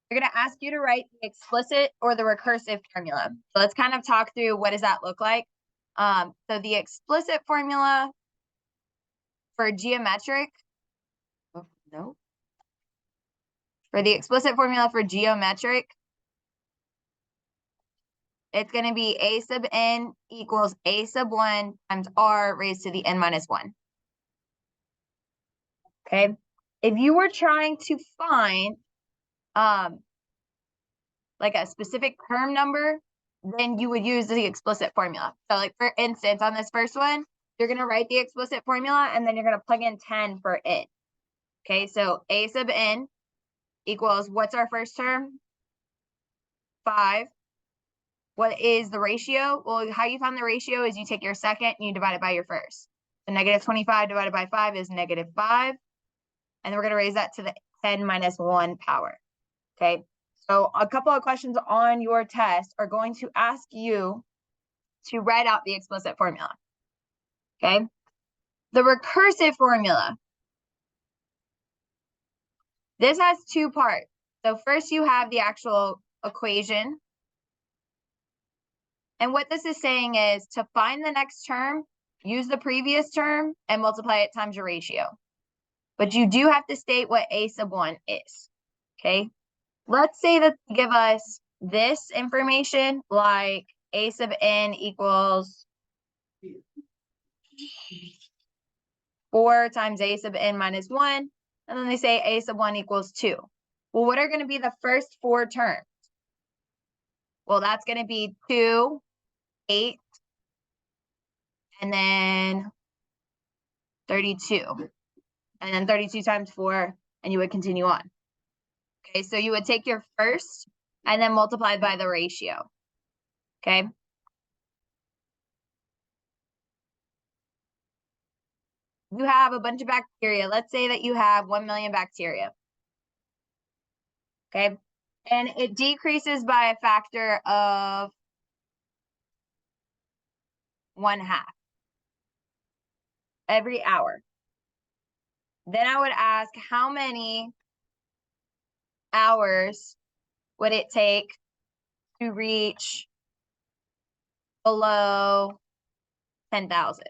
they're going to ask you to write the explicit or the recursive formula. So let's kind of talk through what does that look like. So the explicit formula for geometric, for the explicit formula for geometric, it's going to be a sub n equals a sub 1 times r raised to the n minus 1. Okay. If you were trying to find like a specific term number, then you would use the explicit formula. So like for instance, on this first one, you're going to write the explicit formula and then you're going to plug in 10 for n. Okay, so a sub n equals, what's our first term? 5. What is the ratio? Well, how you find the ratio is you take your second and you divide it by your first. So negative 25 divided by 5 is negative 5. And then we're going to raise that to the 10 minus 1 power. Okay, so a couple of questions on your test are going to ask you to write out the explicit formula. Okay, the recursive formula. This has two parts. So first you have the actual equation. And what this is saying is to find the next term, use the previous term and multiply it times your ratio. But you do have to state what a sub 1 is. Okay, let's say that they give us this information like a sub n equals 4 times a sub n minus 1. And then they say a sub 1 equals 2. Well, what are going to be the first 4 terms? Well, that's going to be 2, 8, and then 32. And then 32 times 4, and you would continue on. Okay, so you would take your first and then multiply by the ratio. Okay. You have a bunch of bacteria. Let's say that you have 1 million bacteria. Okay. And it decreases by a factor of 1/2 every hour. Then I would ask, how many hours would it take to reach below 10,000?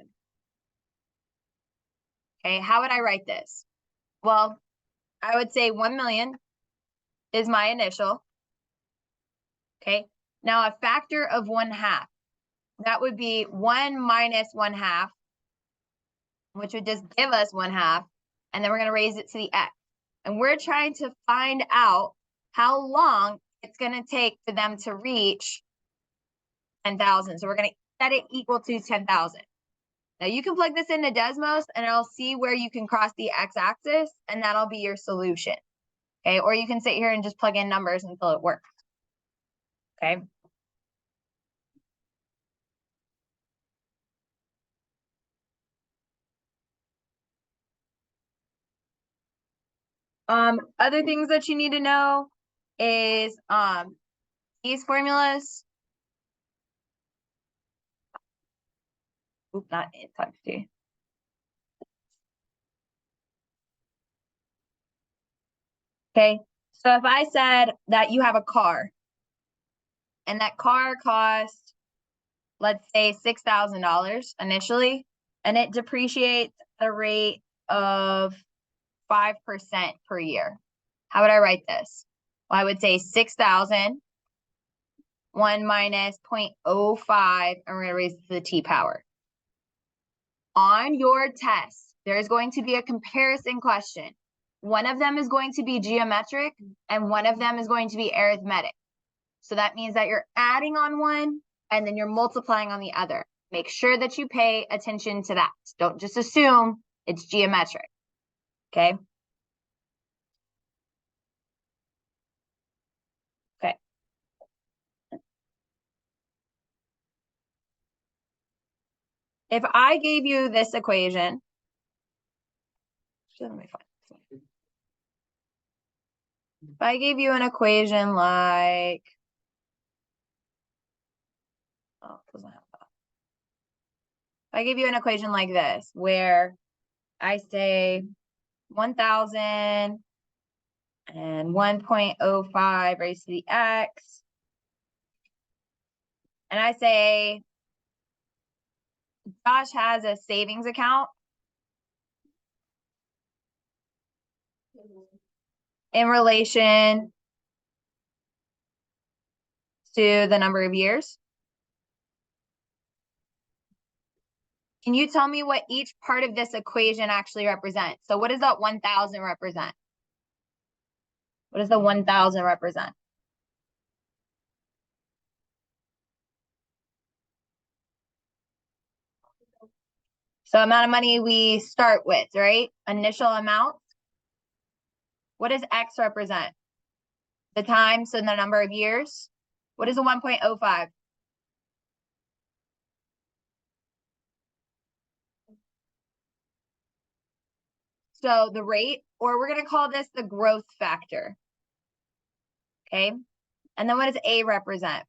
Okay, how would I write this? Well, I would say 1 million is my initial. Okay, now a factor of 1/2. That would be 1 minus 1/2, which would just give us 1/2. And then we're going to raise it to the x. And we're trying to find out how long it's going to take for them to reach 10,000. So we're going to set it equal to 10,000. Now you can plug this into Desmos and it'll see where you can cross the x-axis and that'll be your solution. Okay, or you can sit here and just plug in numbers until it works. Okay. Other things that you need to know is these formulas. Oop, not in type T. Okay, so if I said that you have a car and that car cost, let's say $6,000 initially, and it depreciates at a rate of 5% per year. How would I write this? Well, I would say 6,000, 1 minus 0.05, and we're going to raise it to the t power. On your test, there is going to be a comparison question. One of them is going to be geometric, and one of them is going to be arithmetic. So that means that you're adding on one, and then you're multiplying on the other. Make sure that you pay attention to that. Don't just assume it's geometric. Okay? Okay. If I gave you this equation, let me find this. If I gave you an equation like, oh, it doesn't have that. If I give you an equation like this, where I say 1,000 and 1.05 raised to the x. And I say Josh has a savings account in relation to the number of years. Can you tell me what each part of this equation actually represents? So what does that 1,000 represent? What does the 1,000 represent? So amount of money we start with, right? Initial amount. What does X represent? The time, so the number of years. What is a 1.05? So the rate, or we're going to call this the growth factor. Okay. And then what does A represent?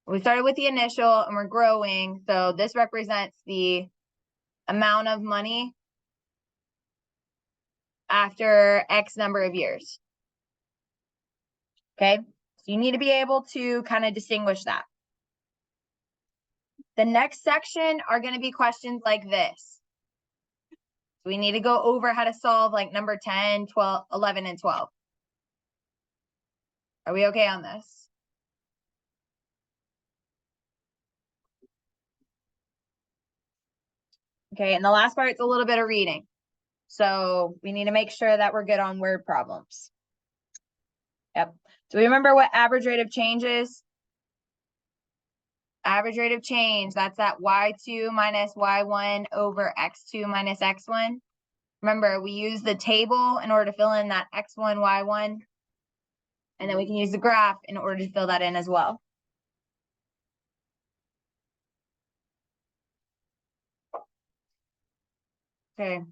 We started with the initial and we're growing. So this represents the amount of money after X number of years. Okay. So you need to be able to kind of distinguish that. The next section are going to be questions like this. So we need to go over how to solve like number 10, 12, 11, and 12. Are we okay on this? Okay, and the last part is a little bit of reading. So we need to make sure that we're good on word problems. Yep. Do we remember what average rate of change is? Average rate of change, that's that y2 minus y1 over x2 minus x1. Remember, we use the table in order to fill in that x1, y1. And then we can use the graph in order to fill that in as well. Okay.